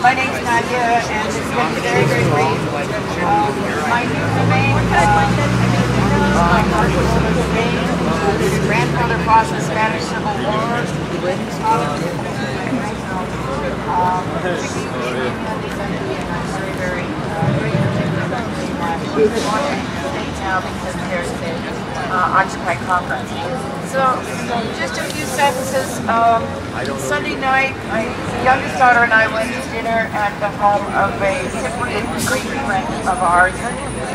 My name's Nadia, and it's going to be very, very brief. My new domain, my personal domain, his grandfather fought in the Spanish Civil War. Very, very now because there's an Occupy conference. So, just a few sentences. Sunday night, my youngest daughter and I went to dinner at the home of a Cypriot Greek friend of ours,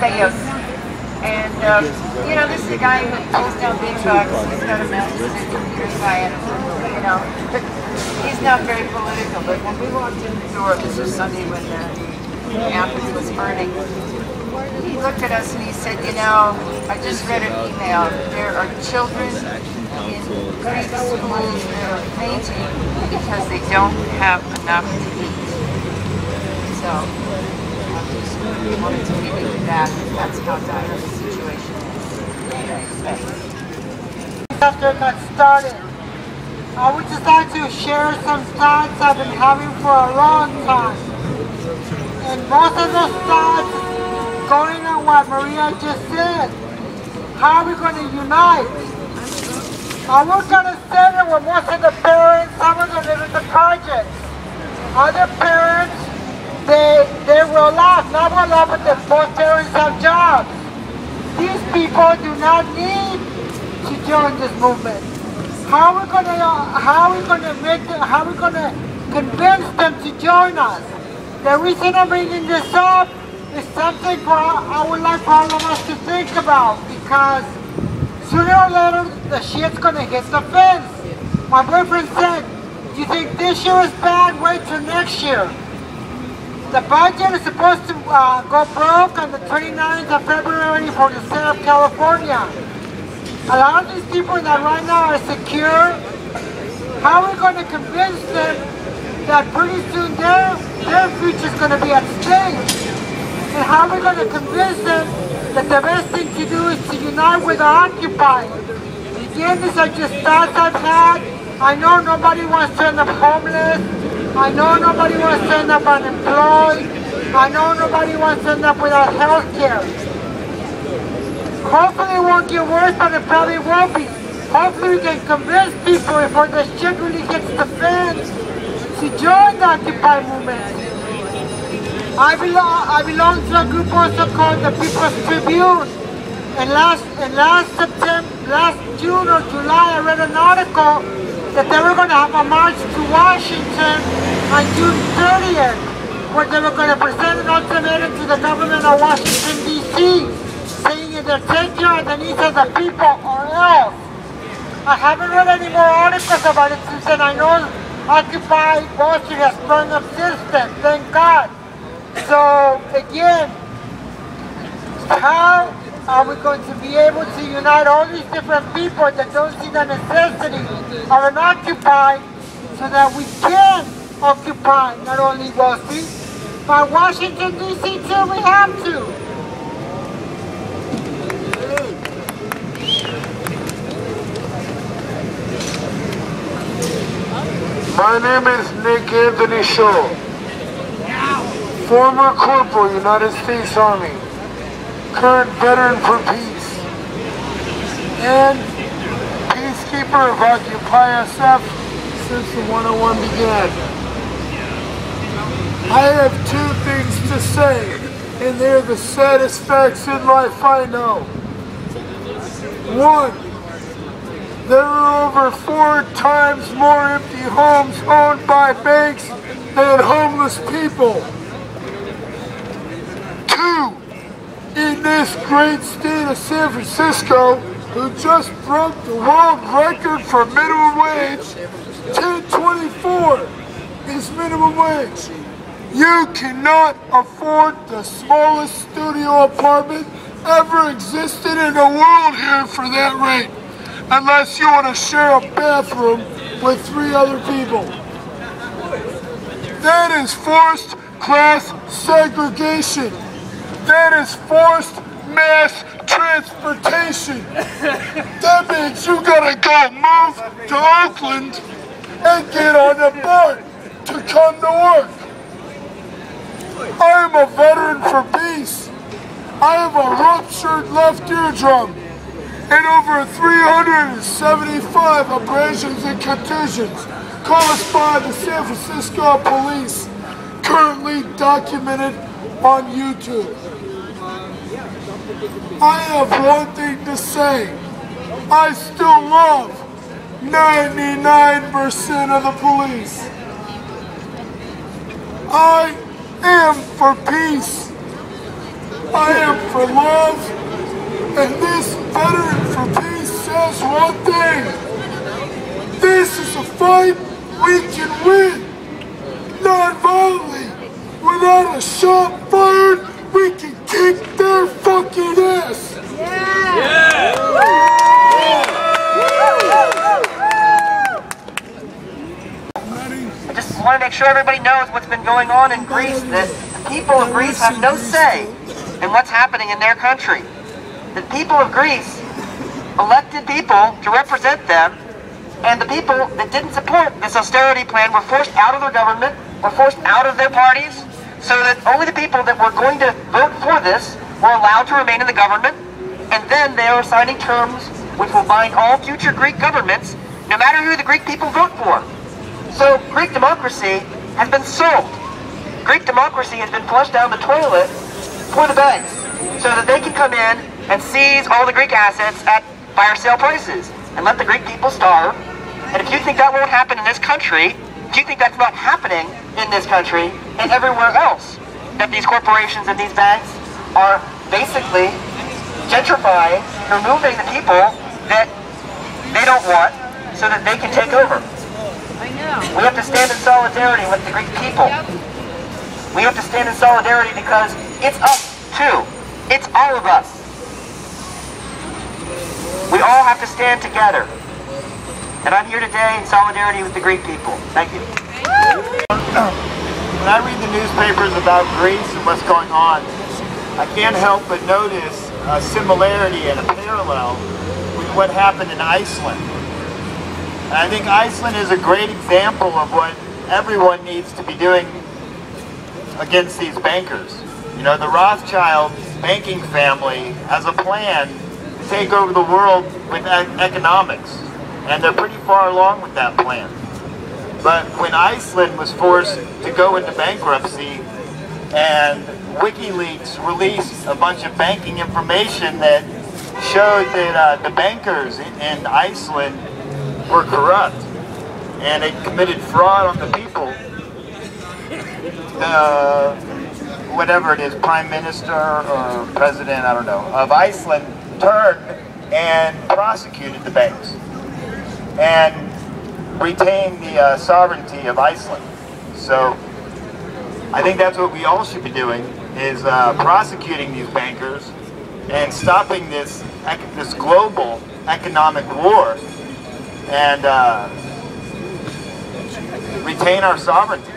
Theos. And, you know, this is a guy who pulls down big bucks. He's got a master's in computer science, you know. But he's not very political, but when we walked in the door, this was Sunday when Athens was burning, he looked at us and he said, you know, I just read an email. There are children in Greek schools that are fainting because they don't have enough to eat. So, I wanted to leave you with that. That's how dire the situation is. After it got started, I would just like to share some thoughts I've been having for a long time. And most of those thoughts going on what Maria just said. How are we going to unite? I was going to say that with most of the parents, some of them live in the projects. Other parents, they will laugh. Not will laugh, but both parents have jobs. These people do not need to join this movement. How are we going to convince them to join us? The reason I'm bringing this up is something I would like for all of us to think about, because sooner or later the shit's gonna hit the fence. My boyfriend said, "Do you think this year is bad? Wait till next year." The budget is supposed to go broke on the 29th of February for the state of California. A lot of these people that right now are secure, how are we going to convince them that pretty soon their future is going to be at stake? And how are we going to convince them that the best thing to do is to unite with the occupied? Again, these are just thoughts I've had. I know nobody wants to end up homeless. I know nobody wants to end up unemployed. I know nobody wants to end up without health care. Hopefully it won't get worse, but it probably will be. Hopefully we can convince people before the shit really hits the fans to join the Occupy movement. I belong to a group also called the People's Tribune. And last June or July, I read an article that they were going to have a march to Washington on June 30th, where they were going to present an ultimatum to the government of Washington, D.C., saying either take care of the needs of the people or else. I haven't read any more articles about it since then. I know Occupy Wall Street has sprung up since then, thank God. So again, how are we going to be able to unite all these different people that don't see the necessity of an Occupy so that we can occupy not only Wall Street, but Washington, D.C. too, we have to. My name is Nick Anthony Shaw, former Corporal, United States Army, current veteran for peace, and peacekeeper of Occupy SF since the 101 began. I have two things to say, and they're the saddest facts in life I know. One, there are over 4 times more empty homes owned by banks than homeless people. 2, in this great state of San Francisco, who just broke the world record for minimum wage, $10.24 is minimum wage. You cannot afford the smallest studio apartment ever existed in the world here for that rate, unless you want to share a bathroom with 3 other people. That is forced class segregation. That is forced mass transportation. That means you gotta go move to Oakland and get on a boat to come to work. I am a veteran for peace. I have a ruptured left eardrum and over 375 abrasions and contusions caused by the San Francisco police, currently documented on YouTube. I have one thing to say. I still love 99% of the police. I am for peace. I am for love. And this veteran for peace says one thing. This is a fight we can win. Non-violently. Without a shot fired, we can kick their fucking ass. I just want to make sure everybody knows what's been going on in Greece, that the people of Greece have no say in what's happening in their country. The people of Greece elected people to represent them, and the people that didn't support this austerity plan were forced out of their government, were forced out of their parties, so that only the people that were going to vote for this were allowed to remain in the government, and then they are signing terms which will bind all future Greek governments, no matter who the Greek people vote for. So Greek democracy has been sold. Greek democracy has been flushed down the toilet for the banks, so that they can come in and seize all the Greek assets at fire sale prices and let the Greek people starve. And if you think that won't happen in this country, if you think that's not happening in this country and everywhere else, that these corporations and these banks are basically gentrifying, removing the people that they don't want so that they can take over. I know. We have to stand in solidarity with the Greek people. We have to stand in solidarity because it's us too. It's all of us. We all have to stand together. And I'm here today in solidarity with the Greek people. Thank you. When I read the newspapers about Greece and what's going on, I can't help but notice a similarity and a parallel with what happened in Iceland. And I think Iceland is a great example of what everyone needs to be doing against these bankers. You know, the Rothschild banking family has a plan to take over the world with economics, and they're pretty far along with that plan. But when Iceland was forced to go into bankruptcy and WikiLeaks released a bunch of banking information that showed that the bankers in Iceland were corrupt and they committed fraud on the people, whatever it is, Prime Minister or President, I don't know, of Iceland turned and prosecuted the banks and retained the sovereignty of Iceland. So I think that's what we all should be doing, is prosecuting these bankers and stopping this global economic war and retain our sovereignty.